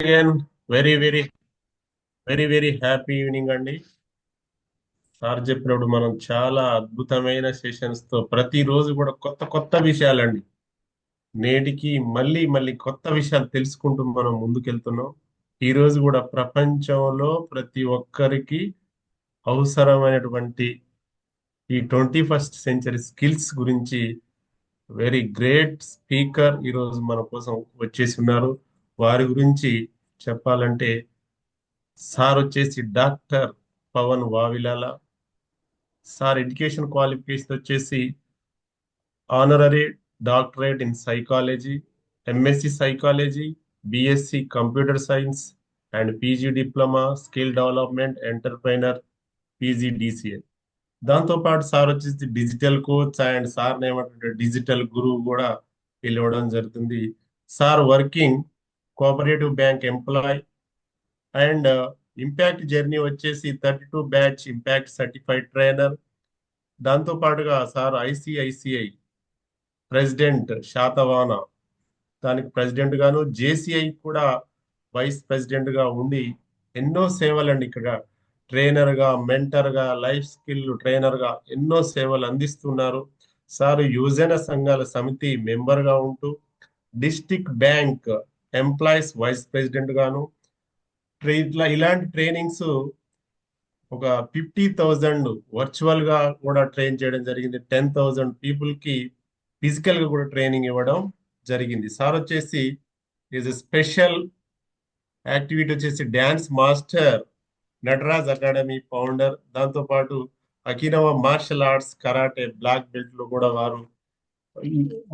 Again very very very very happy evening అండి. Sir చెప్పినప్పుడు మనం చాలా అద్భుతమైన సెషన్స్ తో ప్రతిరోజు కూడా కొత్త కొత్త విషయాలండి. నేటికి మళ్ళీ మళ్ళీ కొత్త విషయాలు తెలుసుకుంటూ మనం ముందుకెళ్తున్నాం. ఈ రోజు కూడా ప్రపంచంలో ప్రతి ఒక్కరికి అవసరమైనటువంటి ఈ 21st సెంచరీ స్కిల్స్ గురించి వెరీ గ్రేట్ స్పీకర్ ఈరోజు మన కోసం వచ్చేసి ఉన్నారు. వారి గురించి చెప్పాలంటే సార్ వచ్చేసి doctor Pavan Vavilala. Sir education qualification వచ్చేసి honorary doctorate in psychology, MSc psychology, BSc computer science and PG diploma skill development entrepreneur, PG DCA. దాంతోపాటు సార్ వచ్చేసి డిజిటల్ కోచ్ అండ్ సార్ ఏమంటే డిజిటల్ గురువు కూడా పిలవడం జరుగుతుంది. Sir working cooperative bank employee and impact journey వచ్చేసి 32 బ్యాచ్ ఇంపాక్ట్ సర్టిఫైడ్ ట్రైనర్. దాంతో పాటుగా సార్ ఐసిఐసిఐ ప్రెసిడెంట్ శాతవాన, దానికి ప్రెసిడెంట్ గాను, జేసిఐ కూడా వైస్ ప్రెసిడెంట్ గా ఉండి ఎన్నో సేవలండి. ఇక్కడ ట్రైనర్ గా, మెంటర్ గా, లైఫ్ స్కిల్ ట్రైనర్ గా ఎన్నో సేవలు అందిస్తున్నారు. సార్ యువజన సంఘాల సమితి మెంబర్ గా ఉంటూ district bank employees vice president గాను ఇలాంటి ట్రైనింగ్స్ ఒక 50,000 వర్చువల్ గా కూడా ట్రైన్ చేయడం జరిగింది. 10,000 పీపుల్ కి ఫిజికల్ గా కూడా ట్రైనింగ్ ఇవ్వడం జరిగింది. సార్ వచ్చేసి ఈజ్ స్పెషల్ యాక్టివిటీ వచ్చేసి dance master, Nataraj academy founder. దాంతో పాటు Okinawa martial arts karate black belt లో కూడా వారు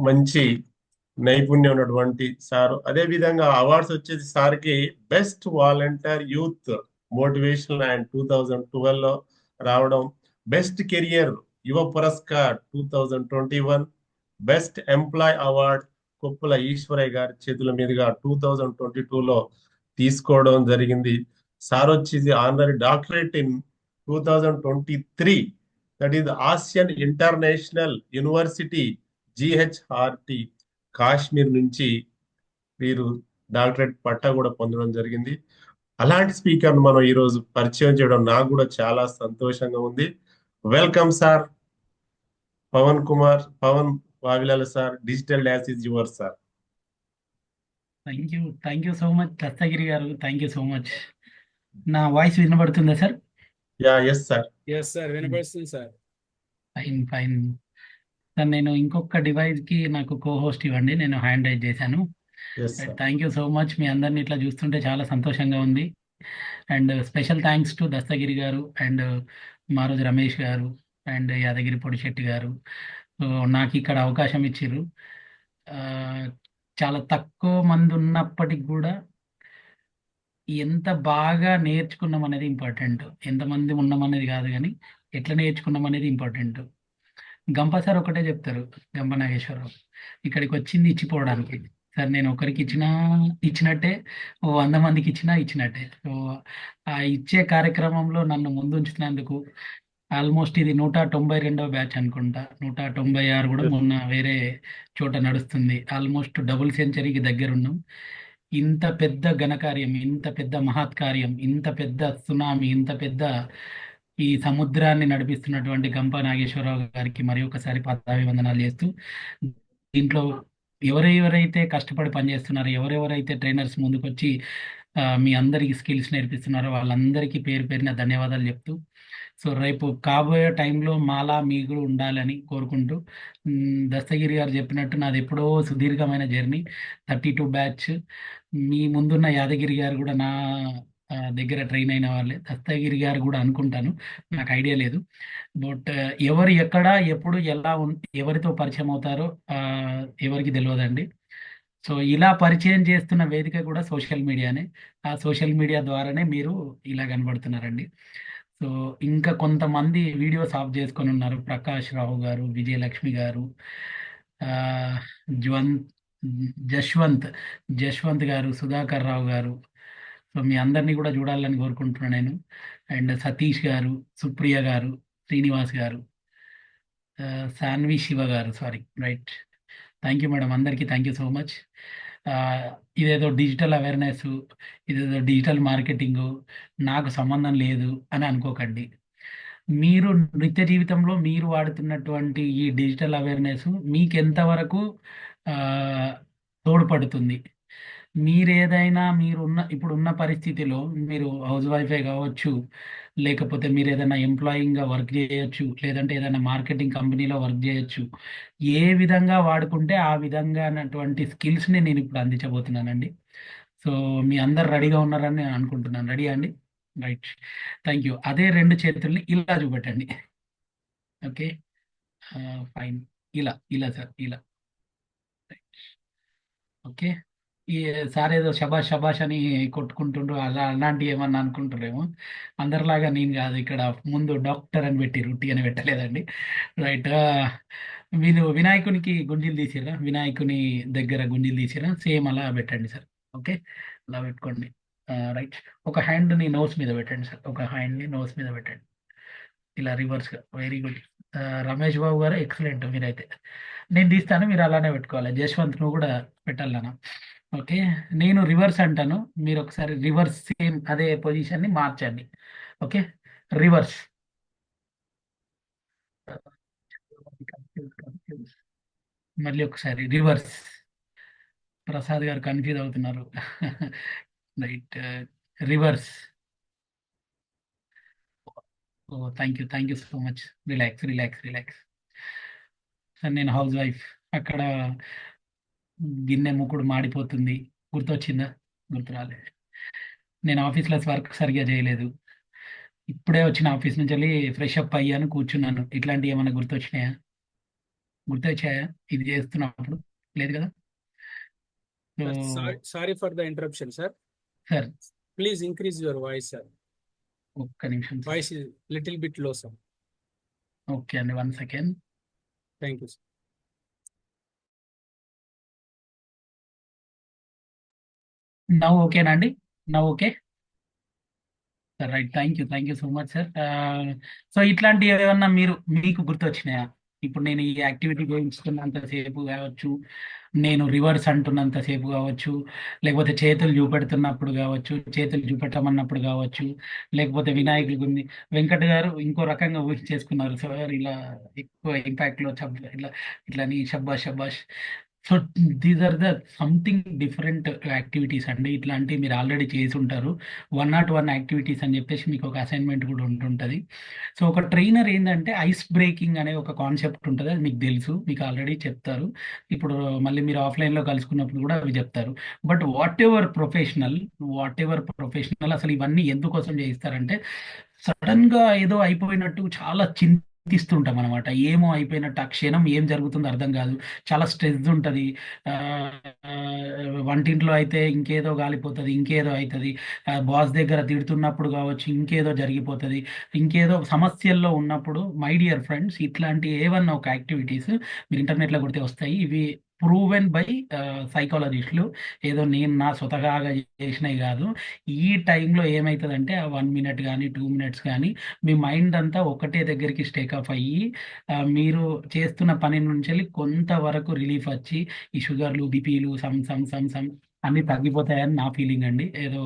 మంచి నైపుణ్యం ఉన్నటువంటి సారు. అదే విధంగా అవార్డ్స్ వచ్చేసి సార్కి best volunteer youth motivation and 2012 లో రావడం, best career Yuva Puraskar 2021, best employee award Koppula Eshwaraiah గారి చేతుల మీదుగా 2022లో తీసుకోవడం జరిగింది. సార్ వచ్చేసి honorary doctorate in 2023, that is Asian international university GHRT Kashmir నుంచి వీరు డాక్టరేట్ పట్టా కూడా పొందడం జరిగింది. అలాంటి స్పీకర్ మనం ఈ రోజు పరిచయం చేయడం నాకు కూడా చాలా సంతోషంగా ఉంది. Welcome sir Pavan Vavilala sir. Digital dash is your sir. Thank you so much Dastagiri గారు. Thank you so much. నా వాయిస్ వినబడుతుందా sir? Yeah yes sir. Yes sir, వినపడుతుంది సార్. Fine fine sir. నేను ఇంకొక డివైస్ కి నాకు కో హోస్ట్ ఇవ్వండి, నేను హ్యాండ్ రైజ్ చేశాను. Yes sir. Thank you so much. మీ అందరిని ఇట్లా చూస్తుంటే చాలా సంతోషంగా ఉంది. And special thanks to Dastagiri గారు అండ్ మారోజు రమేష్ గారు అండ్ యాదగిరి పొడిశెట్టి గారు. సో నాకు ఇక్కడ అవకాశం ఇచ్చిర్రు. ఆ, చాలా తక్కువ మంది ఉన్నప్పటికి కూడా ఎంత బాగా నేర్చుకున్నాం అనేది ఇంపార్టెంట్. ఎంతమంది ఉన్నాం అనేది కాదు, కానీ ఎట్లా నేర్చుకున్నాం అనేది ఇంపార్టెంట్. గంప సార్ ఒకటే చెప్తారు, గంప నాగేశ్వరరావు, ఇక్కడికి వచ్చింది ఇచ్చిపోవడానికి. సార్ నేను ఒకరికి ఇచ్చినట్టే, 100 మందికి ఇచ్చినట్టే. సో ఆ ఇచ్చే కార్యక్రమంలో నన్ను ముందు ఉంచినందుకు, ఆల్మోస్ట్ ఇది 192వ బ్యాచ్ అనుకుంటా, 196 కూడా మొన్న వేరే చోట నడుస్తుంది. ఆల్మోస్ట్ డబుల్ సెంచరీకి దగ్గర ఉన్నాం. ఇంత పెద్ద ఘనకార్యం, ఇంత పెద్ద మహత్కార్యం, ఇంత పెద్ద సునామీ, ఇంత పెద్ద ఈ సముద్రాన్ని నడిపిస్తున్నటువంటి గంప నాగేశ్వరరావు గారికి మరి ఒకసారి పాదాభివందనాలు చేస్తూ, దీంట్లో ఎవరెవరైతే కష్టపడి పనిచేస్తున్నారో, ఎవరెవరైతే ట్రైనర్స్ ముందుకొచ్చి మీ అందరికి స్కిల్స్ నేర్పిస్తున్నారో వాళ్ళందరికీ పేరు పేరున ధన్యవాదాలు చెప్తూ, సో రేపు కాబోయే టైంలో మాలా మీకు ఉండాలని కోరుకుంటూ, దస్తగిరి గారు చెప్పినట్టు నాది ఎప్పుడో సుదీర్ఘమైన జర్నీ, 32 బ్యాచ్. మీ ముందున్న యాదగిరి గారు కూడా నా దగ్గర ట్రైన్ అయిన వాళ్ళే. దస్తగిరి గారు కూడా అనుకుంటాను, నాకు ఐడియా లేదు. బట్ ఎవరు ఎక్కడ ఎప్పుడు ఎలా ఎవరితో పరిచయం అవుతారో ఎవరికి తెలియదండి. సో ఇలా పరిచయం చేస్తున్న వేదిక కూడా సోషల్ మీడియానే. ఆ సోషల్ మీడియా ద్వారానే మీరు ఇలా కనబడుతున్నారండి. సో ఇంకా కొంతమంది వీడియోస్ ఆఫ్ చేసుకొని ఉన్నారు, ప్రకాష్ రావు గారు, విజయలక్ష్మి గారు, ఆ, జ్వంత్ జశ్వంత్ జశ్వంత్ గారు, సుధాకర్ రావు గారు. సో మీ అందరినీ కూడా చూడాలని కోరుకుంటున్నాను నేను. అండ్ సతీష్ గారు, సుప్రియ గారు, శ్రీనివాస్ గారు, సాన్వి శివ గారు, sorry right. Thank you madam, అందరికీ థ్యాంక్ యూ సో మచ్. ఇదేదో డిజిటల్ అవేర్నెస్, ఇదేదో డిజిటల్ మార్కెటింగ్, నాకు సంబంధం లేదు అని అనుకోకండి. మీరు నిత్య జీవితంలో మీరు వాడుతున్నటువంటి ఈ డిజిటల్ అవేర్నెస్ మీకు ఎంతవరకు ఆ, తోడ్పడుతుంది? మీరేదైనా మీరున్న ఇప్పుడున్న పరిస్థితిలో మీరు హౌస్ వైఫే కావచ్చు, లేకపోతే మీరు ఏదైనా ఎంప్లాయింగ్గా వర్క్ చేయొచ్చు, లేదంటే ఏదైనా మార్కెటింగ్ కంపెనీలో వర్క్ చేయొచ్చు. ఏ విధంగా వాడుకుంటే ఆ విధంగా అన్నటువంటి స్కిల్స్ని నేను ఇప్పుడు అందించబోతున్నానండి. సో మీ అందరు రెడీగా ఉన్నారని నేను అనుకుంటున్నాను. రెడీ అండి? రైట్. Thank you. అదే రెండు చేతుల్ని ఇలా చూపెట్టండి. ఓకే. ఫైన్. ఇలా ఇలా సార్, ఇలా. ఓకే. ఈ సార్ ఏదో శబాష్ శబాష్ అని కొట్టుకుంటుండ్రు, అలా అలాంటివి ఏమన్నా అనుకుంటారేమో. అందరిలాగా నేను కాదు, ఇక్కడ ముందు డాక్టర్ అని పెట్టి రుట్టి అని పెట్టలేదండి. రైట్. మీరు వినాయకునికి గుంజీలు తీసిరా, వినాయకుని దగ్గర గుంజీలు తీసిరా, సేమ్ అలా పెట్టండి సార్. ఓకే. అలా పెట్టుకోండి. రైట్. ఒక హ్యాండ్ని నోస్ మీద పెట్టండి సార్, ఒక హ్యాండ్ని నోస్ మీద పెట్టండి. ఇలా రివర్స్గా. Very good. రమేష్ బాబు గారు ఎక్సలెంట్ మీరైతే. నేను తీస్తాను, మీరు అలానే పెట్టుకోవాలి. జశ్వంత్ నువ్వు కూడా పెట్టాలి నాన్న. ఓకే. నేను రివర్స్ అంటాను, మీరు ఒకసారి రివర్స్ సేమ్ అదే పొజిషన్ని మార్చండి. ఓకే. రివర్స్. మళ్ళీ ఒకసారి రివర్స్. ప్రసాద్ గారు కన్ఫ్యూజ్ అవుతున్నారు. Right. Reverse. Oh thank you, thank you so much. Relax relax relax. Sir నేను హౌస్ వైఫ్. అక్కడ గిన్నె ముక్కుడు మాడిపోతుంది, గుర్తొచ్చిందా? గుర్తు రాలే. నేను ఆఫీస్లో వర్క్ సరిగ్గా చేయలేదు. ఇప్పుడే వచ్చిన ఆఫీస్ నుంచి వెళ్ళి ఫ్రెష్ అప్ అయ్యాను, కూర్చున్నాను. ఇట్లాంటివి ఏమైనా గుర్తొచ్చినాయా? గుర్తొచ్చాయా ఇది చేస్తున్నప్పుడు? లేదు కదా? So Sir, sorry for the interruption, sir. Sir Please increase your voice, sir. ఒక్క నిమిషం sir. Voice is little bit low, sir. Okay అండి, 1 సెకండ్. Thank you, sir. నవ్వు ఓకేనా అండి? నవ్వు okay sir. Right. Thank you so much sir. So ఇట్లాంటి ఏమన్నా మీకు గుర్తొచ్చినాయా? ఇప్పుడు నేను ఈ యాక్టివిటీ చేయించుకున్నంతసేపు కావచ్చు, నేను రివర్స్ అంటున్నంతసేపు కావచ్చు, లేకపోతే చేతులు చూపెడుతున్నప్పుడు కావచ్చు, చేతులు చూపెట్టమన్నప్పుడు కావచ్చు, లేకపోతే వినాయకుడి గురించి వెంకట్ గారు ఇంకో రకంగా ఊహించేసుకున్నారు సార్, ఇలా ఎక్కువ ఇంపాక్ట్లో ఇట్లా ఇట్లా అని షబ్బాష్ షబ్బాష్. So these are the something different activities అండి. ఇట్లాంటివి మీరు ఆల్రెడీ చేసి ఉంటారు. 101 యాక్టివిటీస్ అని చెప్పేసి మీకు ఒక అసైన్మెంట్ కూడా ఉంటుంటుంది. సో ఒక ట్రైనర్ ఏంటంటే ఐస్ బ్రేకింగ్ అనే ఒక కాన్సెప్ట్ ఉంటుంది, అది మీకు తెలుసు, మీకు ఆల్రెడీ చెప్తారు. ఇప్పుడు మళ్ళీ మీరు ఆఫ్లైన్లో కలుసుకున్నప్పుడు కూడా అవి చెప్తారు. బట్ వాట్ ఎవర్ ప్రొఫెషనల్ అసలు ఇవన్నీ ఎందుకోసం చేయిస్తారంటే, సడన్గా ఏదో అయిపోయినట్టు చాలా చింతిస్తుంటాం అనమాట. ఏమో అయిపోయినట్టు, ఆ క్షణం ఏం జరుగుతుందో అర్థం కాదు, చాలా స్ట్రెస్ ఉంటుంది. వంటింట్లో అయితే ఇంకేదో గాలిపోతుంది, ఇంకేదో అవుతుంది. బాస్ దగ్గర తిడుతున్నప్పుడు కావచ్చు, ఇంకేదో జరిగిపోతుంది. ఇంకేదో సమస్యల్లో ఉన్నప్పుడు మై డియర్ ఫ్రెండ్స్, ఇట్లాంటి ఏవన్నా ఒక యాక్టివిటీస్ మీరు ఇంటర్నెట్లో కొడితే వస్తాయి. ఇవి ప్రూవెన్ బై సైకాలజిస్టులు, ఏదో నేను నా స్వతహాగా చేసినవి కాదు. ఈ టైంలో ఏమవుతుందంటే ఆ 1 మినిట్ కానీ 2 మినిట్స్ కానీ మీ మైండ్ అంతా ఒకటే దగ్గరికి స్టేక్ ఆఫ్ అయ్యి మీరు చేస్తున్న పని నుంచి వెళ్ళి కొంతవరకు రిలీఫ్ వచ్చి ఈ షుగర్లు బీపీలు సమ్ సమ్ సమ్ సమ్ అన్ని తగ్గిపోతాయని నా ఫీలింగ్ అండి. ఏదో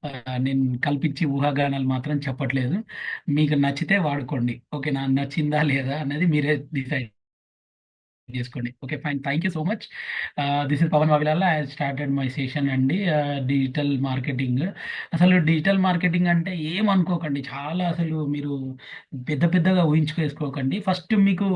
ఆ, నేను కల్పించి ఊహాగానాలు మాత్రం చెప్పట్లేదు. మీకు నచ్చితే వాడుకోండి, ఓకేనా? నచ్చిందా లేదా అనేది మీరే డిసైడ్ చేసుకోండి. Okay fine. Thank you so much. This is Pavan Vavilala. I started my session అండి. Digital marketing. అసలు డిజిటల్ మార్కెటింగ్ అంటే ఏమనుకోకండి, చాలా అసలు మీరు పెద్ద పెద్దగా ఊహించుకేసుకోకండి. ఫస్ట్ మీకు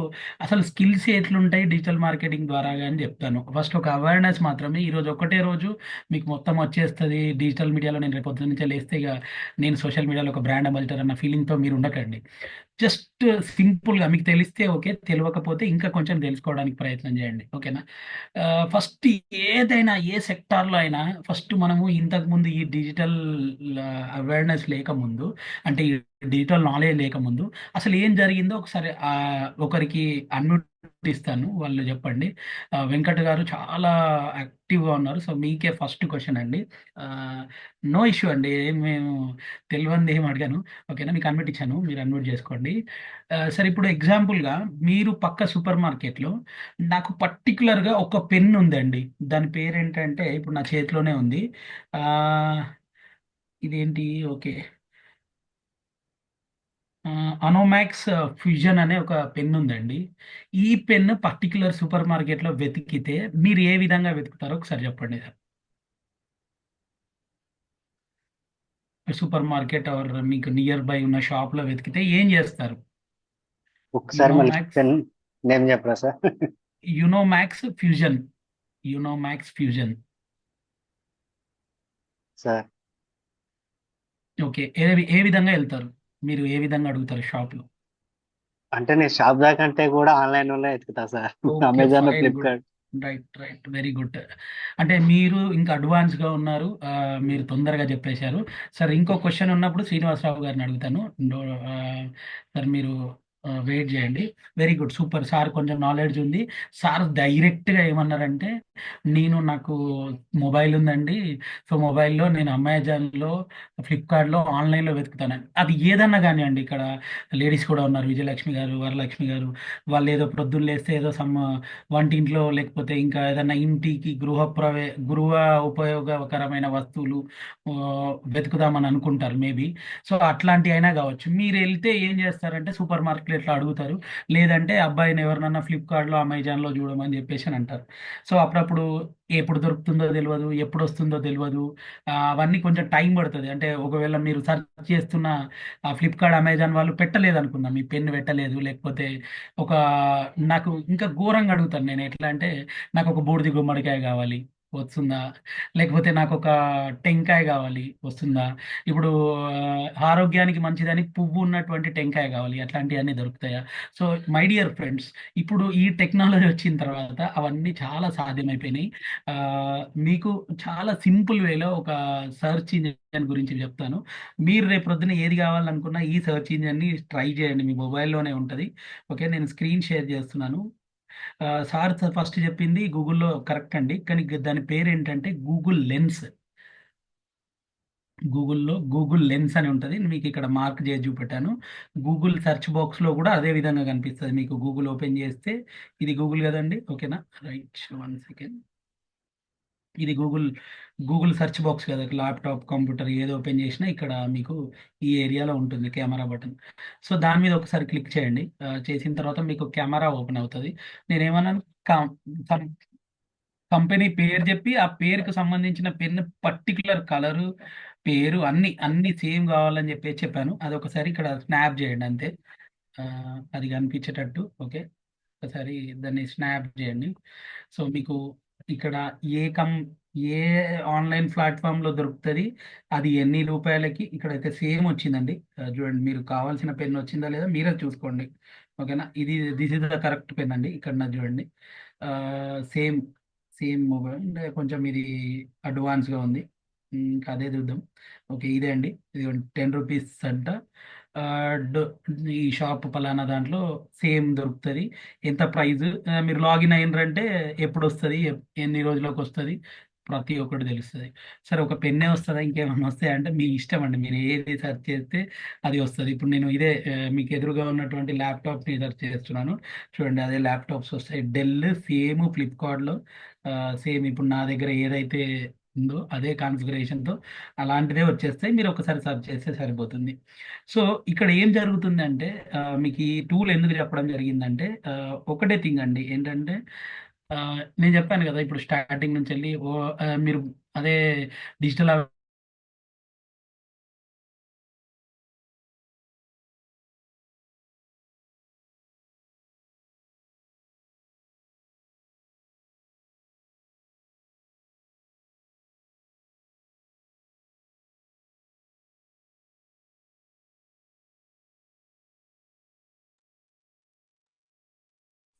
అసలు స్కిల్స్ ఎట్లుంటాయి డిజిటల్ మార్కెటింగ్ ద్వారా అని చెప్తాను. ఫస్ట్ ఒక అవేర్నెస్ మాత్రమే. ఈరోజు ఒకటే రోజు మీకు మొత్తం వచ్చేస్తుంది. డిజిటల్ మీడియాలో నేను రేపు పొద్దున్న నుంచి లేస్తే ఇక నేను సోషల్ మీడియాలో ఒక బ్రాండ్ అంబాసిడర్ అన్న ఫీలింగ్తో మీరు ఉండకండి. జస్ట్ సింపుల్గా మీకు తెలిస్తే ఓకే, తెలియకపోతే ఇంకా కొంచెం తెలుసుకోవడానికి ప్రయత్నం చేయండి, ఓకేనా? ఫస్ట్ ఏదైనా ఏ సెక్టార్లో అయినా ఫస్ట్ మనము ఇంతకుముందు ఈ డిజిటల్ అవేర్నెస్ లేకముందు, అంటే ఈ డిజిటల్ నాలెడ్జ్ లేకముందు అసలు ఏం జరిగిందో ఒకసారి ఒకరికి అన్మ్యూట్ ఇస్తాను, వాళ్ళు చెప్పండి. వెంకట్ గారు చాలా యాక్టివ్గా ఉన్నారు. సో మీకే ఫస్ట్ క్వశ్చన్ అండి. నో ఇష్యూ అండి, మేము తెలియంది ఏం అడిగాను. ఓకేనా, మీకు అన్మిట్ ఇచ్చాను, మీరు అన్మిట్ చేసుకోండి. సరే, ఇప్పుడు ఎగ్జాంపుల్గా మీరు పక్క సూపర్ మార్కెట్లో నాకు పర్టికులర్గా ఒక పెన్ ఉందండి. దాని పేరు ఏంటంటే ఇప్పుడు నా చేతిలోనే ఉంది. ఆ, ఇదేంటి, ఓకే, అనోమాక్స్ ఫ్యూజన్ అనే ఒక పెన్ ఉందండి. ఈ పెన్ పర్టికులర్ సూపర్ మార్కెట్లో వెతికితే మీరు ఏ విధంగా వెతుకుతారో ఒకసారి చెప్పండి. సూపర్ మార్కెట్ ఆర్ మీకు నియర్ బై ఉన్న షాప్లో వెతికితే ఏం చేస్తారు? ఒకసారి మళ్ళీ యునోమాక్స్, పెన్ నేమ్ చెప్పరా sir? Unomax fusion, Unomax fusion. Sir okay, ఏ విధంగా వెళ్తారు, మీరు ఏ విధంగా అడుగుతారు షాప్లో? అంటే నేను షాప్ దాకా అంటే కూడా ఆన్లైన్ లో ఎతుకుతా sir. Okay, Amazon, fine, good. Flipkart. Right, right, very good. అంటే మీరు ఇంకా అడ్వాన్స్గా ఉన్నారు, మీరు తొందరగా చెప్పేశారు. సార్, ఇంకో క్వశ్చన్ ఉన్నప్పుడు శ్రీనివాసరావు గారిని అడుగుతాను. ఆ, సార్ మీరు వెయిట్ చేయండి. Very good, super. సార్ కొంచెం నాలెడ్జ్ ఉంది. సార్ డైరెక్ట్గా ఏమన్నారంటే, నాకు మొబైల్ ఉందండి, సో మొబైల్లో నేను అమెజాన్లో, ఫ్లిప్కార్ట్లో, ఆన్లైన్లో వెతుకుతాను. అది ఏదన్నా కానివ్వండి, ఇక్కడ లేడీస్ కూడా ఉన్నారు, విజయలక్ష్మి గారు, వరలక్ష్మి గారు. వాళ్ళు ఏదో ప్రొద్దున్న లేస్తే ఏదో వంటింట్లో, లేకపోతే ఇంకా ఏదైనా ఇంటికి గృహ ఉపయోగకరమైన వస్తువులు ఆ, వెతుకుదామని అనుకుంటారు మేబీ. సో అట్లాంటి అయినా కావచ్చు. మీరు వెళ్తే ఏం చేస్తారంటే సూపర్ మార్కెట్లో అడుగుతారు, లేదంటే అబ్బాయిని ఎవరినన్నా ఫ్లిప్కార్ట్లో, అమెజాన్లో చూడమని చెప్పేసి అని అంటారు. సో అప్పుడప్పుడు ఎప్పుడు దొరుకుతుందో తెలియదు, ఎప్పుడు వస్తుందో తెలియదు. అవన్నీ కొంచెం టైం పడుతుంది. అంటే ఒకవేళ మీరు సెర్చ్ చేస్తున్న ఫ్లిప్కార్ట్, అమెజాన్ వాళ్ళు పెట్టలేదు అనుకుందాం, మీ పెన్ పెట్టలేదు, లేకపోతే ఒక నాకు ఇంకా ఘోరంగా అడుగుతాను నేను. ఎట్లా అంటే, నాకు ఒక బూడిది గుమ్మడికాయ కావాలి, వస్తుందా? లేకపోతే నాకు ఒక టెంకాయ కావాలి, వస్తుందా? ఇప్పుడు ఆరోగ్యానికి మంచిదని పువ్వు ఉన్నటువంటి టెంకాయ కావాలి, అట్లాంటివన్నీ దొరుకుతాయా? సో మై డియర్ ఫ్రెండ్స్, ఇప్పుడు ఈ టెక్నాలజీ వచ్చిన తర్వాత అవన్నీ చాలా సాధ్యమైపోయినాయి. ఆ, మీకు చాలా సింపుల్ వేలో ఒక సర్చ్ ఇంజిన్ గురించి చెప్తాను. మీరు రేపు ప్రొద్దున ఏది కావాలనుకున్నా ఈ సర్చ్ ఇంజిన్ని ట్రై చేయండి, మీ మొబైల్లోనే ఉంటుంది. ఓకే, నేను స్క్రీన్ షేర్ చేస్తున్నాను. సార్ ఫస్ట్ చెప్పింది గూగుల్లో కరెక్ట్ అండి, కానీ దాని పేరు ఏంటంటే గూగుల్ లెన్స్. గూగుల్ లెన్స్ అని ఉంటుంది, మీకు ఇక్కడ మార్క్ చేసి చూపెట్టాను. గూగుల్ సెర్చ్ బాక్స్లో కూడా అదే విధంగా కనిపిస్తుంది మీకు. గూగుల్ ఓపెన్ చేస్తే, ఇది గూగుల్ కదండి, ఓకేనా? Right, 1 second. ఇది గూగుల్ సెర్చ్ బాక్స్ కదా, ల్యాప్టాప్, కంప్యూటర్ ఏది ఓపెన్ చేసినా ఇక్కడ మీకు ఈ ఏరియాలో ఉంటుంది కెమెరా బటన్. సో దాని మీద ఒకసారి క్లిక్ చేయండి. చేసిన తర్వాత మీకు కెమెరా ఓపెన్ అవుతుంది. నేనేమన్నాను, కంపెనీ పేరు చెప్పి ఆ పేరుకు సంబంధించిన పెన్ పర్టికులర్ కలరు, పేరు అన్ని సేమ్ కావాలని చెప్పాను. అది ఒకసారి ఇక్కడ స్నాప్ చేయండి అంతే. ఆ, అది కనిపించేటట్టు. ఓకే, ఒకసారి దాన్ని స్నాప్ చేయండి. సో మీకు ఇక్కడ ఏ కం ఏ ఆన్లైన్ ప్లాట్ఫామ్లో దొరుకుతుంది, అది ఎన్ని రూపాయలకి, ఇక్కడైతే సేమ్ వచ్చిందండి. చూడండి, మీరు కావాల్సిన పెన్ వచ్చిందా లేదా మీరే చూసుకోండి. ఓకేనా, this is the correct pen అండి. ఇక్కడ నా చూడండి, సేమ్ సేమ్ మొబైల్, కొంచెం ఇది అడ్వాన్స్గా ఉంది. ఇంకా అదే చూద్దాం. ఓకే, ఇదే అండి, ఇది 10 రూపీస్ అంట. ఆ, ఈ షాప్ పలానా దాంట్లో సేమ్ దొరుకుతుంది. ఎంత ప్రైస్, మీరు లాగిన్ అయినరంటే ఎప్పుడు వస్తుంది, ఎన్ని రోజులకు వస్తుంది, ప్రతి ఒక్కటి తెలుస్తుంది. సరే, ఒక పెన్నే వస్తుందా, ఇంకేమైనా వస్తాయా అంటే మీ ఇష్టం అండి, మీరు ఏది సెర్చ్ చేస్తే అది వస్తుంది. ఇప్పుడు నేను ఇదే మీకు ఎదురుగా ఉన్నటువంటి ల్యాప్టాప్ని సెర్చ్ చేస్తున్నాను. చూడండి, అదే ల్యాప్టాప్స్ వస్తాయి, డెల్, సేమ్ ఫ్లిప్కార్ట్లో. సేమ్ ఇప్పుడు నా దగ్గర ఏదైతే ఉందో అదే కాన్ఫిగరేషన్తో అలాంటిదే వచ్చేస్తాయి. మీరు ఒకసారి సెర్చ్ చేస్తే సరిపోతుంది. సో ఇక్కడ ఏం జరుగుతుందంటే, మీకు ఈ టూల్ ఎందుకు చెప్పడం జరిగిందంటే, ఒకటే థింగ్ అండి ఏంటంటే, ఆ, నేను చెప్పాను కదా ఇప్పుడు స్టార్టింగ్ నుంచి వెళ్ళి మీరు అదే డిజిటల్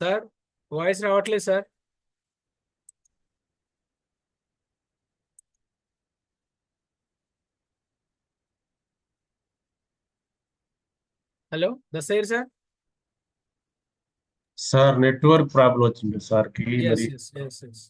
సార్ వాయిస్ రావట్లేదు sir. Hello Dastagiri sir. Sir network problem వచ్చింది సార్కి Yes, మరి. yes, yes, yes.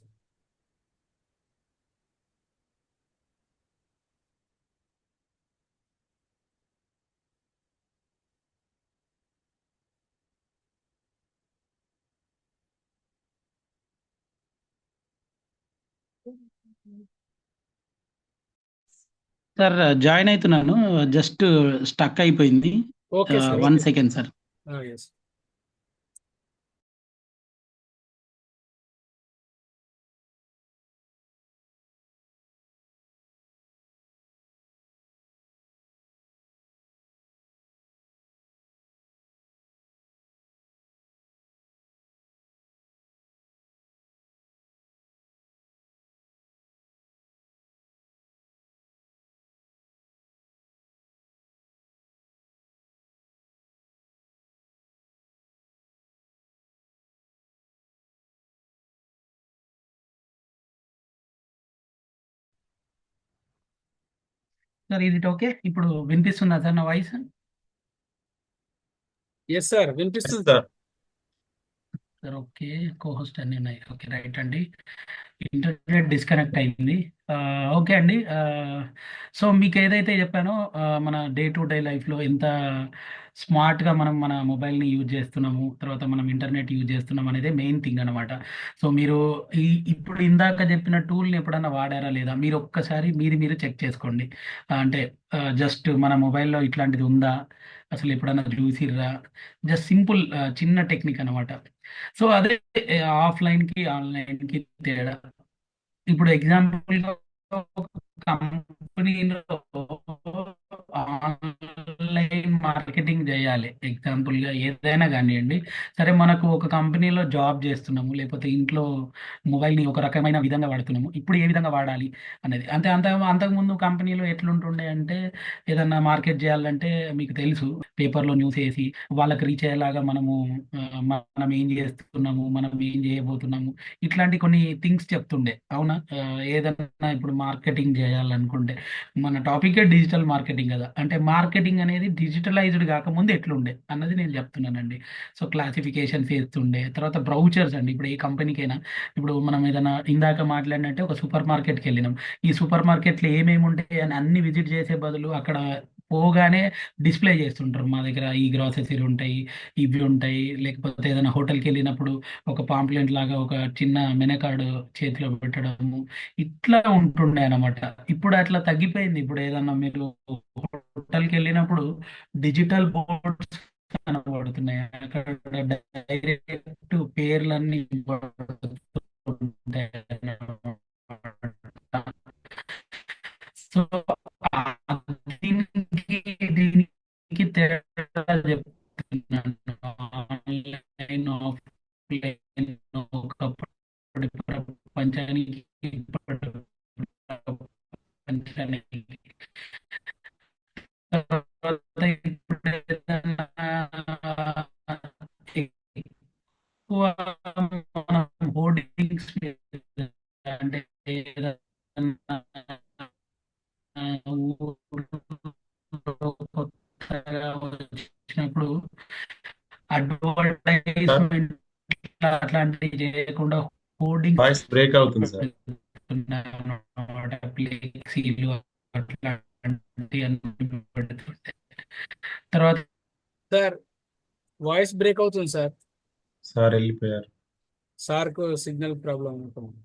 Sir join అవుతున్నాను, జస్ట్ స్టక్ అయిపోయింది. Okay, sir. 1 second sir. Yes. Sir ఇది ఓకే, ఇప్పుడు వినిపిస్తుందా సార్ నా వాయిస్? Yes, sir. Yes, వినిపిస్తుంది. సార్. సార్ ఓకే, కోహోస్ట్ అన్ని ఉన్నాయి. ఓకే, రైట్ అండి. ఇంటర్నెట్ డిస్కనెక్ట్ అయింది. ఓకే అండి. సో మీకు ఏదైతే చెప్పానో మన డే టు డే లైఫ్లో ఎంత స్మార్ట్గా మనం మన మొబైల్ని యూజ్ చేస్తున్నాము, తర్వాత మనం ఇంటర్నెట్ యూజ్ చేస్తున్నాం అనేది మెయిన్ థింగ్ అనమాట. సో మీరు ఇప్పుడు ఇందాక చెప్పిన టూల్ని ఎప్పుడన్నా వాడారా లేదా, మీరు ఒక్కసారి మీరు చెక్ చేసుకోండి. అంటే జస్ట్ మన మొబైల్లో ఇట్లాంటిది ఉందా, అసలు ఎప్పుడన్నా చూసిర్రా? జస్ట్ సింపుల్ చిన్న టెక్నిక్ అనమాట. సో అదే ఆఫ్లైన్కి ఆన్లైన్కి తేడా. ఇప్పుడు ఎగ్జాంపుల్గా కంపెనీలో ఆన్లైన్ మార్కెటింగ్ చేయాలి, ఎగ్జాంపుల్గా ఏదైనా కానివ్వండి. సరే, మనకు ఒక కంపెనీలో జాబ్ చేస్తున్నాము, లేకపోతే ఇంట్లో మొబైల్ని ఒక రకమైన విధంగా వాడుతున్నాము, ఇప్పుడు ఏ విధంగా వాడాలి అనేది. అంతకుముందు కంపెనీలో ఎట్లుంటుండే అంటే, ఏదన్నా మార్కెట్ చేయాలంటే మీకు తెలుసు, పేపర్లో న్యూస్ వేసి వాళ్ళకి రీచ్ అయ్యేలాగా మనము మనం ఏం చేస్తున్నాము, మనం ఏం చేయబోతున్నాము, ఇట్లాంటి కొన్ని థింగ్స్ చెప్తుండే. అవునా? ఏదన్నా ఇప్పుడు మార్కెటింగ్ చేయాలనుకుంటే, మన టాపికే డిజిటల్ మార్కెటింగ్ కదా, అంటే మార్కెటింగ్ అనేది డిజిటలైజ్డ్ కాకముందు ఎట్లుండే అన్నది నేను చెప్తున్నానండి. సో క్లాసిఫికేషన్స్ వేస్తుండే, తర్వాత బ్రౌచర్స్ అండి. ఇప్పుడు ఏ కంపెనీకైనా, ఇప్పుడు మనం ఏదైనా ఇందాక మాట్లాడినట్టే ఒక సూపర్ మార్కెట్కి వెళ్ళినాం, ఈ సూపర్ మార్కెట్లో ఏమేమి ఉంటాయి అని అన్ని విజిట్ చేసే బదులు అక్కడ పోగానే డిస్ప్లే చేస్తుంటారు, మా దగ్గర ఈ గ్రాసెసరీ ఉంటాయి, ఇవి ఉంటాయి. లేకపోతే ఏదైనా హోటల్కి వెళ్ళినప్పుడు ఒక పాంప్లెంట్ లాగా ఒక చిన్న మెనూ కార్డు చేతిలో పెట్టడము, ఇట్లా ఉంటుండే అనమాట. ఇప్పుడు అట్లా తగ్గిపోయింది. ఇప్పుడు ఏదన్నా మీరు హోటల్కి వెళ్ళినప్పుడు డిజిటల్ బోర్డ్స్ కనబడుతున్నాయి, అక్కడ డైరెక్ట్ పేర్లన్నీ పడుతుంటాయి అన్నమాట. సో దీనికి దీనికి తేడా చెప్తున్నాను. ఆన్లైన్ ఆఫ్లైన్ ఒకప్పటి ప్రపంచానికి ఇప్పటి ప్రపంచానికి. తర్వాత ఇప్పుడు ఏదైనా ఎక్కువ మనం హోర్డింగ్స్ అంటే ఏదైనా ఊళ్ళో కొత్తగా వచ్చినప్పుడు సార్ అడ్వర్టైజ్మెంట్ అట్లాంటివి చేయకుండా హోర్డింగ్స్ వాయిస్ బ్రేక్ అవుతుంది సార్. ఫ్లెక్సీలు అట్లాంటి అన్ని పెడుతుండే. తర్వాత సార్ వాయిస్ బ్రేక్ అవుతుంది సార్. సార్ వెళ్ళిపోయారు. సార్కు సిగ్నల్ ప్రాబ్లం ఉంటుంది.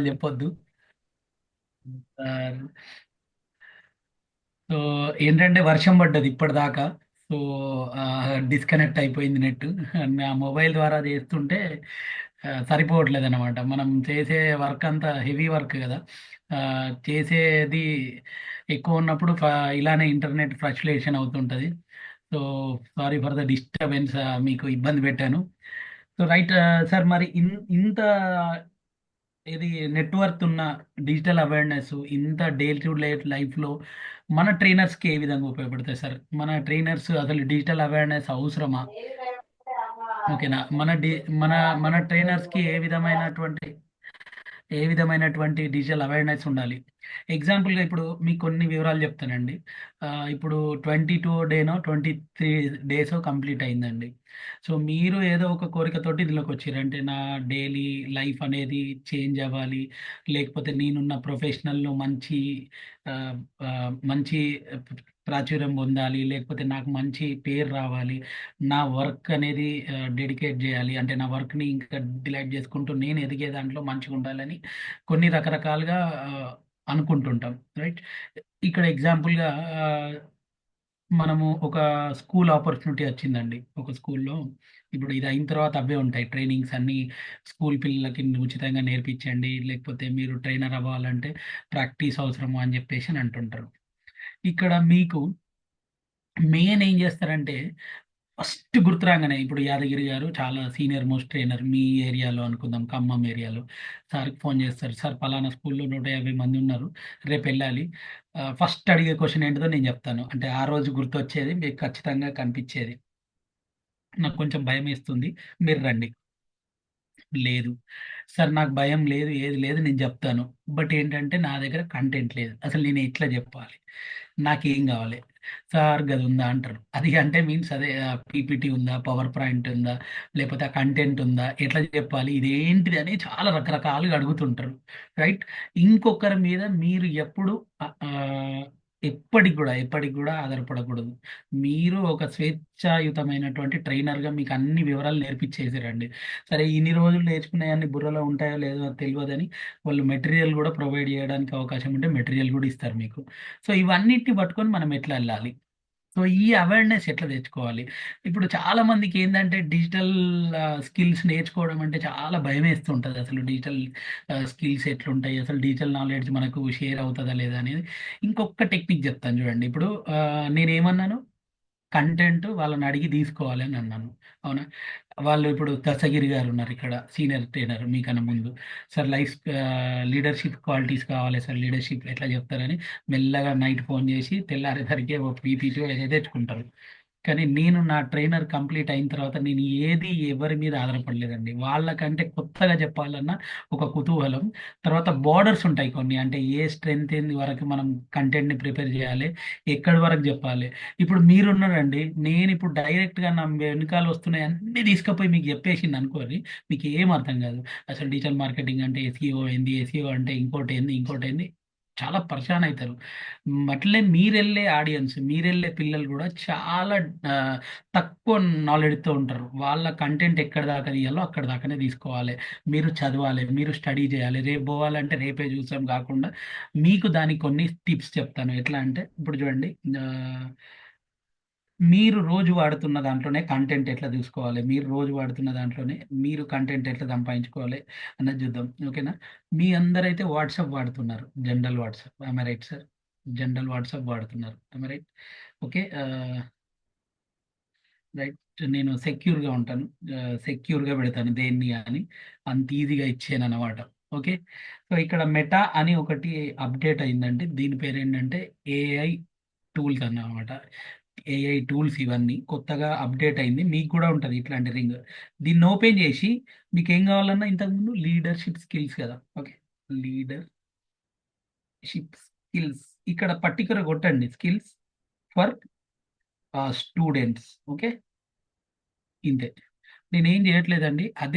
చెప్పొద్దు. ఆ, సో ఏంటంటే వర్షం పడ్డది ఇప్పటిదాకా. సో డిస్కనెక్ట్ అయిపోయింది నెట్. నా మొబైల్ ద్వారా చేస్తుంటే సరిపోవట్లేదు అనమాట. మనం చేసే వర్క్ అంతా హెవీ వర్క్ కదా, ఆ, చేసేది ఎక్కువ ఉన్నప్పుడు ఇలానే ఇంటర్నెట్ ఫ్రస్ట్రేషన్ అవుతుంటుంది. So sorry for the disturbance, మీకు ఇబ్బంది పెట్టాను. సో రైట్ సార్, మరి ఇంత ఇది నెట్వర్క్ ఉన్న డిజిటల్ అవేర్నెస్ ఇంత డే టు డే లైఫ్లో మన ట్రైనర్స్కి ఏ విధంగా ఉపయోగపడతాయి సార్? మన ట్రైనర్స్ అసలు డిజిటల్ అవేర్నెస్ అవసరమా? ఓకేనా? మన మన ట్రైనర్స్కి ఏ విధమైనటువంటి ఏ విధమైనటువంటి డిజిటల్ అవేర్నెస్ ఉండాలి. ఎగ్జాంపుల్గా ఇప్పుడు మీకు కొన్ని వివరాలు చెప్తానండి. ఇప్పుడు 22 డేనో 23 డేసో కంప్లీట్ అయిందండి. సో మీరు ఏదో ఒక కోరికతోటి ఇందులోకి వచ్చారు. అంటే నా డైలీ లైఫ్ అనేది చేంజ్ అవ్వాలి, లేకపోతే నేనున్న ప్రొఫెషనల్లో మంచి ఆ, ఆ, మంచి ప్రాచుర్యం పొందాలి, లేకపోతే నాకు మంచి పేరు రావాలి, నా వర్క్ అనేది డెడికేట్ చేయాలి, అంటే నా వర్క్ని ఇంకా డిలైట్ చేసుకుంటూ నేను ఎదిగే దాంట్లో మంచిగా ఉండాలని కొన్ని రకరకాలుగా అనుకుంటుంటాం, రైట్? ఇక్కడ ఎగ్జాంపుల్గా మనము ఒక స్కూల్ ఆపర్చునిటీ వచ్చిందండి. ఒక స్కూల్లో ఇప్పుడు ఇది అయిన తర్వాత అవే ఉంటాయి ట్రైనింగ్స్ అన్నీ. స్కూల్ పిల్లలకి ఉచితంగా నేర్పించండి, లేకపోతే మీరు ట్రైనర్ అవ్వాలంటే ప్రాక్టీస్ అవసరము అని చెప్పేసి అని అంటుంటారు. ఇక్కడ మీకు మెయిన్ ఏం చేస్తారంటే, ఫస్ట్ గుర్తు రాగానే ఇప్పుడు యాదగిరి గారు చాలా సీనియర్ మోస్ట్ ట్రైనర్ మీ ఏరియాలో అనుకుందాం, ఖమ్మం ఏరియాలో. సార్కి ఫోన్ చేస్తారు, సార్ పలానా స్కూల్లో 150 మంది ఉన్నారు, రేపు వెళ్ళాలి. ఫస్ట్ అడిగే క్వశ్చన్ ఏంటిదో నేను చెప్తాను. అంటే ఆ రోజు గుర్తొచ్చేది మీకు ఖచ్చితంగా కనిపించేది, నాకు కొంచెం భయం వేస్తుంది, మీరు రండి. లేదు సార్, నాకు భయం లేదు, ఏది లేదు, నేను చెప్తాను. బట్ ఏంటంటే నా దగ్గర కంటెంట్ లేదు, అసలు నేను ఎట్లా చెప్పాలి, నాకేం కావాలి సార్, గది ఉందా అంటారు. అది అంటే మీన్స్ అదే పీపీటీ ఉందా, పవర్ పాయింట్ ఉందా, లేకపోతే ఆ కంటెంట్ ఉందా, ఎట్లా చెప్పాలి, ఇదేంటిది అని చాలా రకరకాలుగా అడుగుతుంటారు, రైట్? ఇంకొకరి మీద మీరు ఎప్పుడు ఆ, ఆ, ఎప్పటికి కూడా ఆధారపడకూడదు. మీరు ఒక స్వేచ్ఛాయుతమైనటువంటి ట్రైనర్గా మీకు అన్ని వివరాలు నేర్పించేసారండి. సరే ఇన్ని రోజులు నేర్చుకునేవన్నీ బుర్రలో ఉంటాయో లేదో తెలియదని వాళ్ళు మెటీరియల్ కూడా ప్రొవైడ్ చేయడానికి అవకాశం ఉంటే మెటీరియల్ కూడా ఇస్తారు మీకు. సో ఇవన్నిటిని పట్టుకొని మనం ఎట్లా వెళ్ళాలి, సో ఈ అవేర్నెస్ ఎట్లా తెచ్చుకోవాలి. ఇప్పుడు చాలా మందికి ఏంటంటే డిజిటల్ స్కిల్స్ నేర్చుకోవడం అంటే చాలా భయం వేస్తుంటుంది. అసలు డిజిటల్ స్కిల్స్ ఎట్లుంటాయి, అసలు డిజిటల్ నాలెడ్జ్ మనకు షేర్ అవుతుందా లేదా అనేది. ఇంకొక టెక్నిక్ చెప్తాను చూడండి. ఇప్పుడు నేనేమన్నాను, కంటెంట్ వాళ్ళని అడిగి తీసుకోవాలి అని అన్నాను, అవునా? వాళ్ళు ఇప్పుడు దస్తగిరి గారు ఉన్నారు ఇక్కడ, సీనియర్ ట్రైనర్ మీకన్నా ముందు. సార్ లైఫ్ లీడర్షిప్ క్వాలిటీస్ కావాలి సార్, లీడర్షిప్ ఎట్లా చెప్తారని మెల్లగా నైట్ ఫోన్ చేసి తెల్లారేసరికి ఒక పీపీటీ ఏదైతే తెచ్చుకుంటారు. కానీ నేను నా ట్రైనర్ కంప్లీట్ అయిన తర్వాత నేను ఏది ఎవరి మీద ఆధారపడలేదండి. వాళ్ళకంటే కొత్తగా చెప్పాలన్న ఒక కుతూహలం. తర్వాత బార్డర్స్ ఉంటాయి కొన్ని, అంటే ఏ స్ట్రెంత్ ఏంది వరకు మనం కంటెంట్ని ప్రిపేర్ చేయాలి, ఎక్కడి వరకు చెప్పాలి. ఇప్పుడు మీరున్నారండి, నేను ఇప్పుడు డైరెక్ట్గా నా వెనకాల వస్తున్నాయి అన్నీ తీసుకుపోయి మీకు చెప్పేసింది అనుకోని మీకు ఏం అర్థం కాదు. అసలు డిజిటల్ మార్కెటింగ్ అంటే ఎస్ఈఓ ఏంది, ఎస్ఈఓ అంటే ఇంకోటి ఏంది, ఇంకోటి ఏంది, చాలా పరిశాన్ అవుతారు. అట్లే మీరెళ్ళే ఆడియన్స్, మీరెళ్ళే పిల్లలు కూడా చాలా ఆ, తక్కువ నాలెడ్జ్తో ఉంటారు. వాళ్ళ కంటెంట్ ఎక్కడ దాకా తీయాలో అక్కడ దాకానే తీసుకోవాలి. మీరు చదవాలి, మీరు స్టడీ చేయాలి, రేపు పోవాలంటే రేపే చూసాం కాకుండా మీకు దానికి కొన్ని టిప్స్ చెప్తాను. ఎట్లా అంటే ఇప్పుడు చూడండి, ఆ, మీరు రోజు వాడుతున్న దాంట్లోనే కంటెంట్ ఎట్లా చూసుకోవాలి, మీరు రోజు వాడుతున్న దాంట్లోనే మీరు కంటెంట్ ఎట్లా సంపాదించుకోవాలి అన్నది చూద్దాం, ఓకేనా? మీ అందరైతే వాట్సాప్ వాడుతున్నారు, general WhatsApp, right sir? General WhatsApp వాడుతున్నారు, రైట్? Okay, right. నేను సెక్యూర్గా ఉంటాను, సెక్యూర్గా పెడతాను దేన్ని అని, అంత ఈజీగా ఇచ్చాను అనమాట. ఓకే, సో ఇక్కడ మెటా అని ఒకటి అప్డేట్ అయిందండి. దీని పేరు ఏంటంటే ఏఐ టూల్స్ అన్నమాట. ఏఐ టూల్స్ ఇవన్నీ కొత్తగా అప్డేట్ అయింది, మీకు కూడా ఉంటుంది ఇట్లాంటి రింగ్. దీన్ని ఓపెన్ చేసి మీకు ఏం కావాలన్నా, ఇంతకుముందు లీడర్షిప్ స్కిల్స్ కదా, ఓకే, లీడర్షిప్ స్కిల్స్ ఇక్కడ పర్టికులర్ కొట్టండి, స్కిల్స్ ఫర్ స్టూడెంట్స్, ఓకే, ఇంతే. నేనేం చేయట్లేదండి, అదే